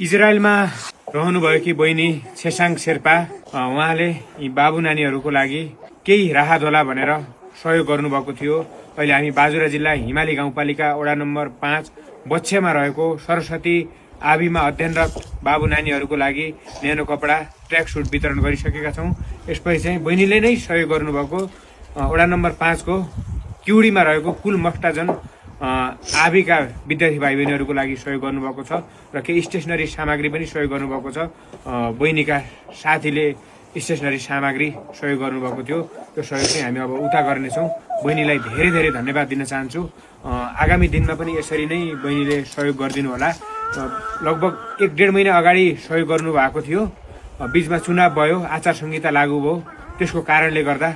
इजरायलमा रहनुभएकी बहिनी छेसाङ शेर्पा उहाँले यी बाबु नानीहरूको लागि केही राहत होला भनेर सहयोग गर्नुभएको थियो। अहिले हामी बाजुरा जिल्ला हिमाली गाउँपालिका वडा नम्बर 5 बच्छेमा रहेको सरस्वती आविमा अध्ययनरत बाबु नानीहरूको लागि न्यानो कपडा ट्र्याक सुट वितरण गरिसकेका छौँ। यसपछि चाहिँ बहिनीले नै सहयोग गर्नुभएको वडा नम्बर 5 को किउडीमा रहेको कुल मस्टाजन आविका विद्यार्थी भाइ बहिनीहरूको लागि सहयोग गर्नुभएको छ र केही स्टेसनरी सामग्री पनि सहयोग गर्नुभएको छ। बहिनीका साथीले स्टेसनरी सामग्री सहयोग गर्नुभएको थियो। त्यो सहयोग चाहिँ हामी अब उता गर्नेछौँ। बहिनीलाई धेरै धेरै धन्यवाद दिन चाहन्छु। आगामी दिनमा पनि यसरी नै बहिनीले सहयोग गरिदिनु होला। लगभग 1-1.5 महिना अगाडि सहयोग गर्नुभएको थियो। बीचमा चुनाव भयो, आचार संहिता लागू भयो, त्यसको कारणले गर्दा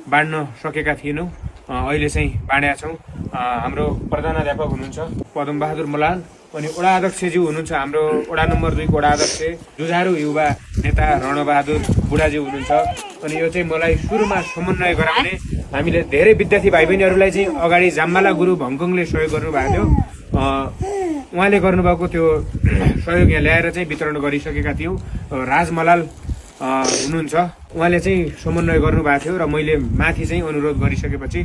बाँड्न सकेका थिएनौँ। अहिले चाहिँ बाँडेका छौँ। हाम्रो प्रधानाध्यापक हुनुहुन्छ पदम बहादुर मलाल, अनि वडा अध्यक्षज्यू हुनुहुन्छ हाम्रो वडा नम्बर 2 को वडा अध्यक्ष जुझारु युवा नेता रणबहादुर बुढाज्यू हुनुहुन्छ। अनि यो चाहिँ मलाई सुरुमा समन्वय गराउने हामीले धेरै विद्यार्थी भाइ बहिनीहरूलाई चाहिँ अगाडि जाम्माला गुरु भङ्कङले सहयोग गर्नुभएको थियो। उहाँले गर्नुभएको त्यो सहयोग यहाँ ल्याएर चाहिँ वितरण गरिसकेका थियौँ। राज मलाल हुनुहुन्छ, उहाँले चाहिँ समन्वय गर्नुभएको थियो र मैले माथि चाहिँ अनुरोध गरिसकेपछि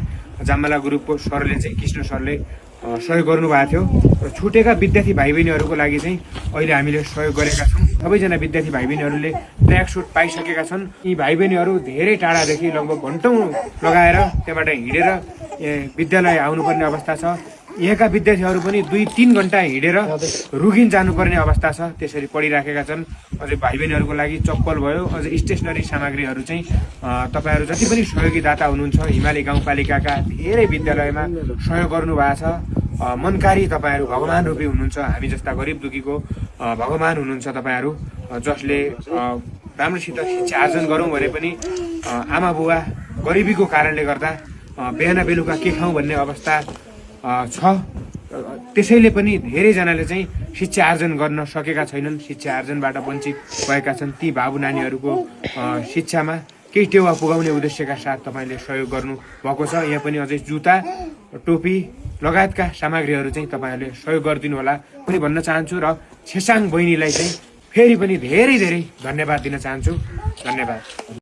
जाम्माला ग्रुपको सरले चाहिँ कृष्ण सरले सहयोग गर्नुभएको थियो। र छुटेका विद्यार्थी भाइ बहिनीहरूको लागि चाहिँ अहिले हामीले सहयोग गरेका छौँ। सबैजना विद्यार्थी भाइ बहिनीहरूले ट्र्याक सुट पाइसकेका छन्। यी भाइ बहिनीहरू धेरै टाढादेखि लगभग घन्टौँ लगाएर त्यहाँबाट हिँडेर विद्यालय आउनुपर्ने अवस्था छ। यहाँका विद्यार्थीहरू पनि 2-3 घन्टा हिँडेर रुगिन जानुपर्ने अवस्था छ। त्यसरी पढिराखेका छन्। अझै भाइ बहिनीहरूको लागि चप्पल भयो, अझै स्टेसनरी सामग्रीहरू चाहिँ तपाईँहरू जति पनि सहयोगीदाता हुनुहुन्छ हिमाली गाउँपालिकाका धेरै विद्यालयमा सहयोग गर्नुभएको छ। मनकारी तपाईँहरू भगवान रूपी हुनुहुन्छ। हामी जस्ता गरिब दुखीको भगवान हुनुहुन्छ तपाईँहरू, जसले राम्रोसित शिक्षा आर्जन गरौँ भने पनि आमा बुवा गरिबीको कारणले गर्दा बिहान बेलुका के खाउँ भन्ने अवस्था छ। त्यसैले पनि धेरैजनाले चाहिँ शिक्षा आर्जन गर्न सकेका छैनन्, शिक्षा आर्जनबाट वञ्चित भएका छन्। ती बाबु नानीहरूको शिक्षामा केही टेवा पुगाउने उद्देश्यका साथ तपाईँले सहयोग गर्नु भएको छ। यहाँ पनि अझै जुत्ता, टोपी लगायतका सामग्रीहरू चाहिँ तपाईँहरूले सहयोग गरिदिनु होला पनि भन्न चाहन्छु। र छेसाङ बहिनीलाई चाहिँ फेरि पनि धेरै धेरै धन्यवाद दिन चाहन्छु। धन्यवाद।